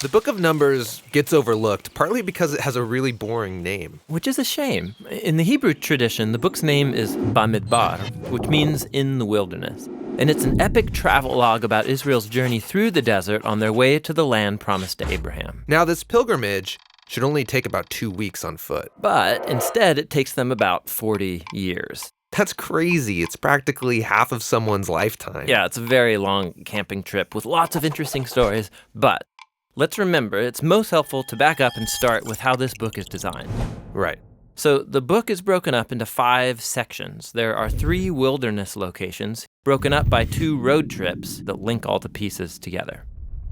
The Book of Numbers gets overlooked, partly because it has a really boring name. Which is a shame. In the Hebrew tradition, the book's name is Bamidbar, which means in the wilderness. And it's an epic travelogue about Israel's journey through the desert on their way to the land promised to Abraham. Now, this pilgrimage should only take about 2 weeks on foot. But instead, it takes them about 40 years. That's crazy. It's practically half of someone's lifetime. Yeah, it's a very long camping trip with lots of interesting stories, but let's remember, it's most helpful to back up and start with how this book is designed. Right. So the book is broken up into 5 sections. There are 3 wilderness locations, broken up by 2 road trips that link all the pieces together.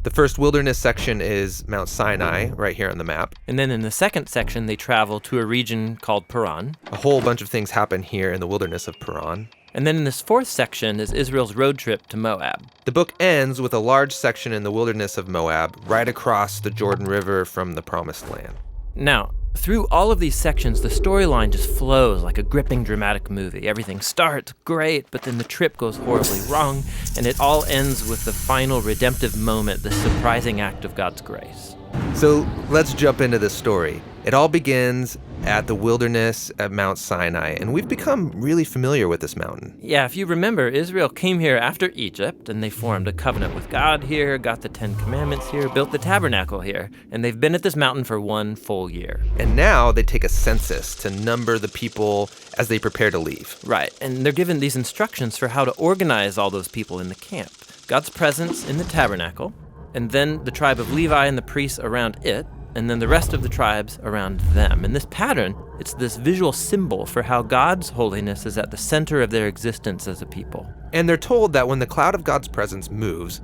The first wilderness section is Mount Sinai, right here on the map. And then in the second section, they travel to a region called Paran. A whole bunch of things happen here in the wilderness of Paran. And then in this 4th section is Israel's road trip to Moab. The book ends with a large section in the wilderness of Moab, right across the Jordan River from the Promised Land. Now, through all of these sections, the storyline just flows like a gripping dramatic movie. Everything starts great, but then the trip goes horribly wrong, and it all ends with the final redemptive moment, the surprising act of God's grace. So let's jump into this story. It all begins at the wilderness at Mount Sinai, and we've become really familiar with this mountain. Yeah, if you remember, Israel came here after Egypt, and they formed a covenant with God here, got the 10 Commandments here, built the tabernacle here, and they've been at this mountain for 1 full year. And now they take a census to number the people as they prepare to leave. Right, and they're given these instructions for how to organize all those people in the camp. God's presence in the tabernacle, and then the tribe of Levi and the priests around it, and then the rest of the tribes around them. And this pattern, it's this visual symbol for how God's holiness is at the center of their existence as a people. And they're told that when the cloud of God's presence moves,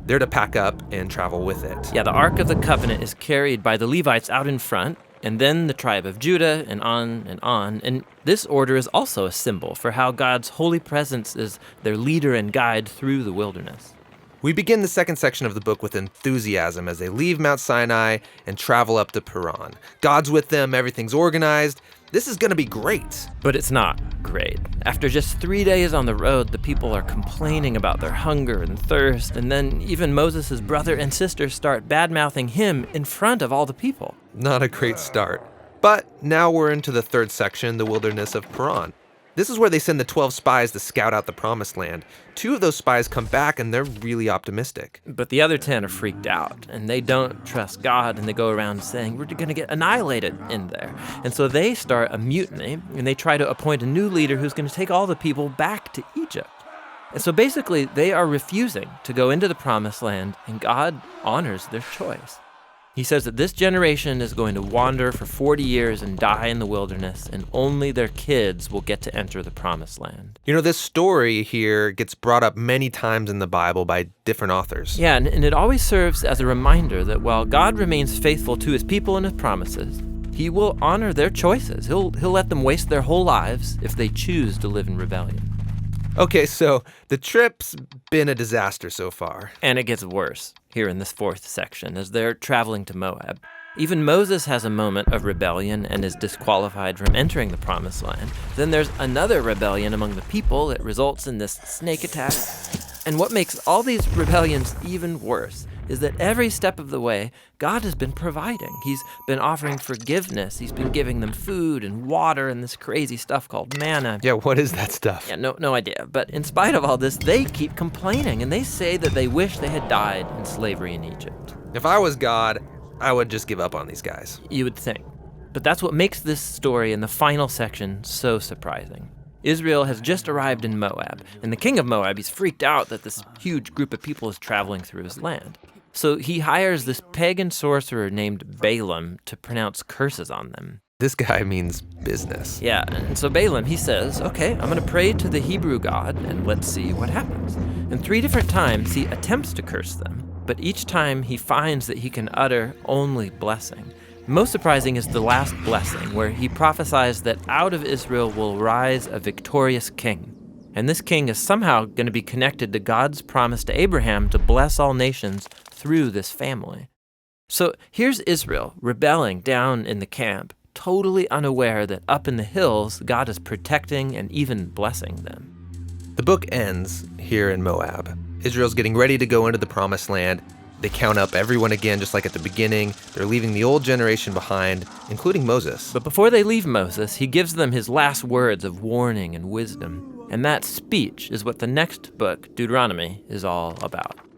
they're to pack up and travel with it. Yeah, the Ark of the Covenant is carried by the Levites out in front, and then the tribe of Judah, and on and on. And this order is also a symbol for how God's holy presence is their leader and guide through the wilderness. We begin the second section of the book with enthusiasm as they leave Mount Sinai and travel up to Paran. God's with them, everything's organized. This is going to be great. But it's not great. After just 3 days on the road, the people are complaining about their hunger and thirst, and then even Moses' brother and sister start bad-mouthing him in front of all the people. Not a great start. But now we're into the third section, the wilderness of Paran. This is where they send the 12 spies to scout out the Promised Land. 2 of those spies come back, and they're really optimistic. But the other 10 are freaked out, and they don't trust God, and they go around saying, we're going to get annihilated in there. And so they start a mutiny, and they try to appoint a new leader who's going to take all the people back to Egypt. And so basically, they are refusing to go into the Promised Land, and God honors their choice. He says that this generation is going to wander for 40 years and die in the wilderness, and only their kids will get to enter the Promised Land. You know, this story here gets brought up many times in the Bible by different authors. Yeah, and it always serves as a reminder that while God remains faithful to his people and his promises, he will honor their choices. He'll let them waste their whole lives if they choose to live in rebellion. Okay, so the trip's been a disaster so far. And it gets worse here in this 4th section as they're traveling to Moab. Even Moses has a moment of rebellion and is disqualified from entering the Promised Land. Then there's another rebellion among the people that results in this snake attack. And what makes all these rebellions even worse is that every step of the way, God has been providing. He's been offering forgiveness. He's been giving them food and water and this crazy stuff called manna. Yeah, what is that stuff? Yeah, no idea. But in spite of all this, they keep complaining, and they say that they wish they had died in slavery in Egypt. If I was God, I would just give up on these guys. You would think. But that's what makes this story in the final section so surprising. Israel has just arrived in Moab, and the king of Moab, he's freaked out that this huge group of people is traveling through his land. So he hires this pagan sorcerer named Balaam to pronounce curses on them. This guy means business. Yeah, and so Balaam, he says, okay, I'm going to pray to the Hebrew God, and let's see what happens. And 3 different times he attempts to curse them, but each time he finds that he can utter only blessing. Most surprising is the last blessing, where he prophesies that out of Israel will rise a victorious king. And this king is somehow going to be connected to God's promise to Abraham to bless all nations through this family. So here's Israel rebelling down in the camp, totally unaware that up in the hills, God is protecting and even blessing them. The book ends here in Moab. Israel's getting ready to go into the Promised Land. They count up everyone again, just like at the beginning. They're leaving the old generation behind, including Moses. But before they leave Moses, he gives them his last words of warning and wisdom. And that speech is what the next book, Deuteronomy, is all about.